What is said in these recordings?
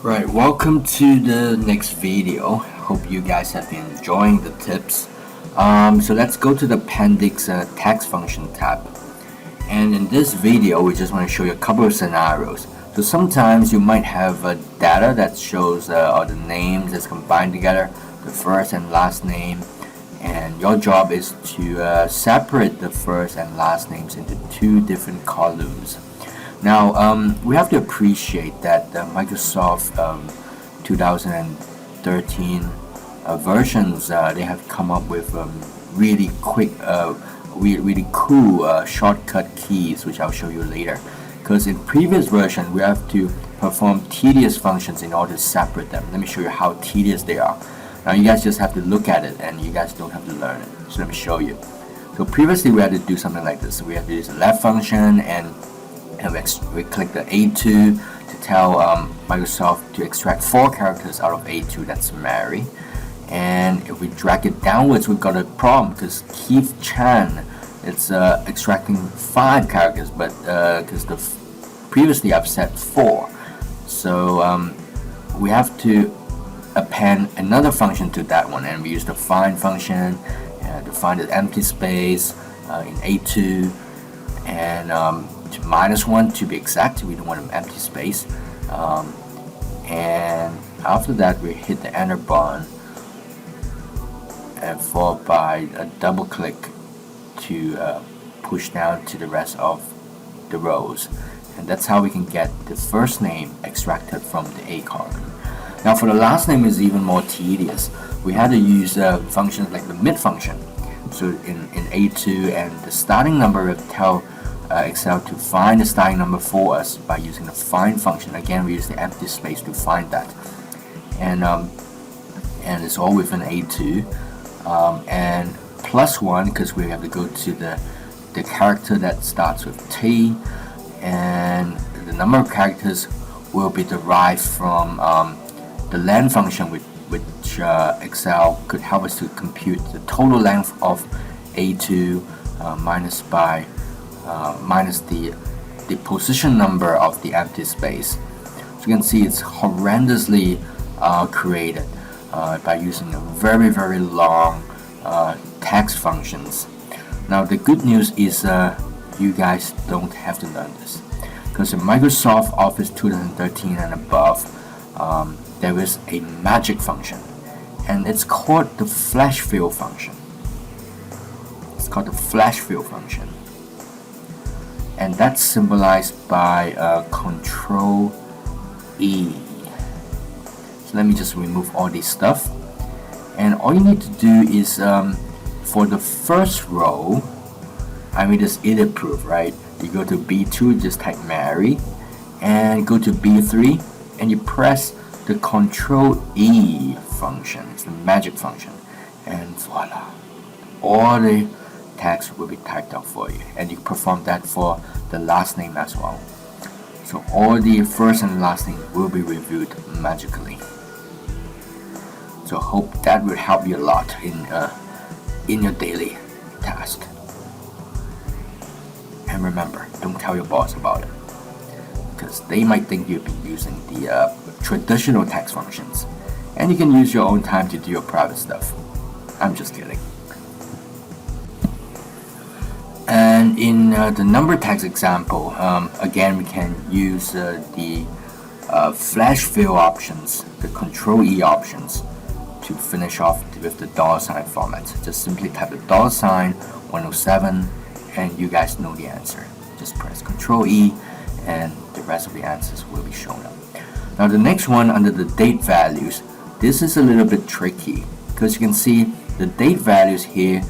Right, welcome to the next video. Hope you guys have been enjoying the tips. So let's go to the appendix text function tab. And in this video, we just want to show you a couple of scenarios. So sometimes you might have data that shows all the names that's combined together, the first and last name, and your job is to separate the first and last names into two different columns. Now, we have to appreciate that the Microsoft 2013 versions, they have come up with really quick, really cool shortcut keys, which I'll show you later. Because in previous version, we have to perform tedious functions in order to separate them. Let me show you how tedious they are. Now, you guys just have to look at it, and you guys don't have to learn it. So let me show you. So previously, we had to do something like this. So we have to use the left function, and we click the A2 to tell Microsoft to extract 4 characters out of A2. That's Mary. And if we drag it downwards, we've got a problem because Keith Chan, it's extracting 5 characters, but because previously I've set 4. So we have to append another function to that one, and we use the find function to find the empty space in A2, and to -1 to be exact. We don't want an empty space, and after that we hit the enter button and followed by a double click to push down to the rest of the rows, and that's how we can get the first name extracted from the A column. Now for the last name is even more tedious. We had to use functions like the mid function. So in A2, and the starting number will tell Excel to find the starting number for us by using the find function. Again, we use the empty space to find that, and it's all within A2, and +1 because we have to go to the character that starts with T, and the number of characters will be derived from the length function, which Excel could help us to compute the total length of A2 minus the position number of the empty space. So you can see it's horrendously created by using a very long text functions. Now the good news is you guys don't have to learn this, because in Microsoft Office 2013 and above, there is a magic function, and it's called the flash fill function. It's called the flash fill function, and that's symbolized by Control E. So let me just remove all this stuff, and all you need to do is for the first row, I mean this idiot proof, right? You go to B2, just type Mary, and go to B3, and you press the Control E function. It's the magic function, and voila, all the text will be typed out for you, and you perform that for the last name as well. So all the first and last name will be reviewed magically. So hope that will help you a lot in your daily task. And remember, don't tell your boss about it, because they might think you've been using the traditional text functions, and you can use your own time to do your private stuff. I'm just kidding. And in the number text example, again we can use the flash fill options, the Control E options, to finish off with the $sign format. Just simply type the $107, and you guys know the answer. Just press Control E, and the rest of the answers will be shown up. Now the next one, under the date values, this is a little bit tricky, because you can see the date values here.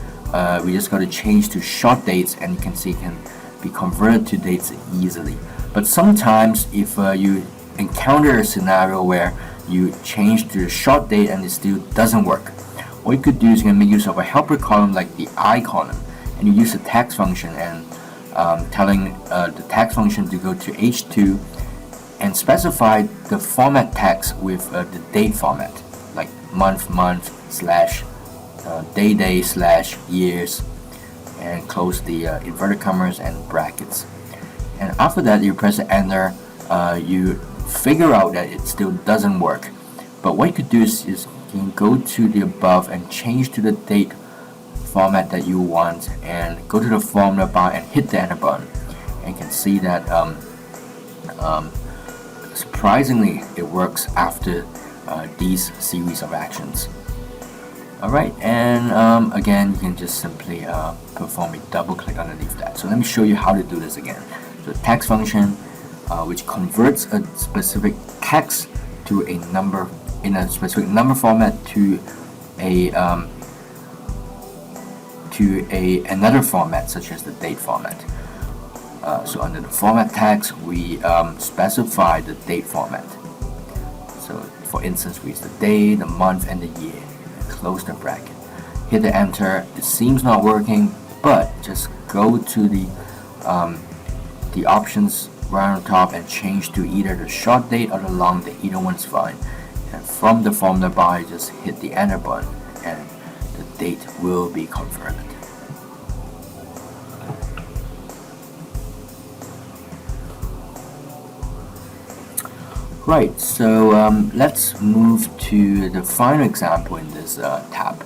We just got to change to short dates, and you can see it can be converted to dates easily. But sometimes if you encounter a scenario where you change to the short date and it still doesn't work, what you could do is you can make use of a helper column like the I column, and you use the text function and telling the text function to go to H2 and specify the format text with the date format, like month slash day slash years, and close the inverted commas and brackets. And after that, you press enter. You figure out that it still doesn't work. But what you could do is you can go to the above and change to the date format that you want, and go to the formula bar and hit the enter button. And you can see that surprisingly it works after these series of actions. Alright, and again you can just simply perform a double click underneath that. So let me show you how to do this again. So text function which converts a specific text to a number in a specific number format to another format such as the date format. So under the format text we specify the date format. So for instance we use the day, the month, and the year. Close the bracket. Hit the enter. It seems not working, but just go to the options right on top and change to either the short date or the long date. Either one's fine. And from the formula bar, just hit the enter button, and the date will be converted. Right, so let's move to the final example in this tab.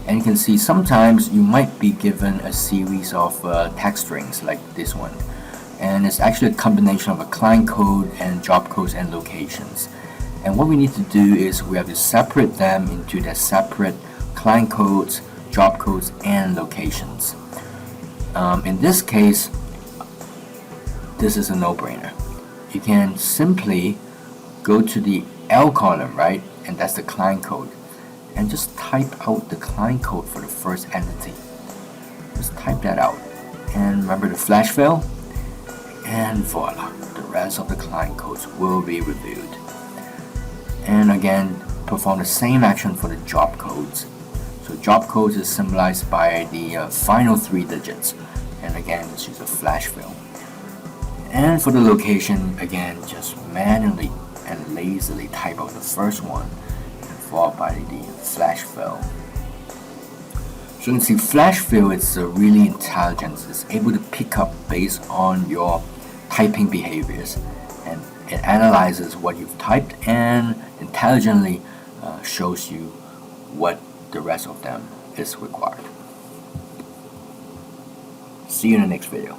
And you can see sometimes you might be given a series of text strings like this one. And it's actually a combination of a client code and job codes and locations. And what we need to do is we have to separate them into their separate client codes, job codes, and locations. In this case, this is a no-brainer. You can simply go to the L column, right? And that's the client code. And just type out the client code for the first entity. Just type that out. And remember the flash fill? And voila, the rest of the client codes will be reviewed. And again, perform the same action for the job codes. So job codes is symbolized by the final 3 digits. And again, just use a flash fill. And for the location, again, just manually and lazily type out the first one, and followed by the flash fill. So you can see flash fill is really intelligent. It's able to pick up based on your typing behaviors, and it analyzes what you've typed and intelligently shows you what the rest of them is required. See you in the next video.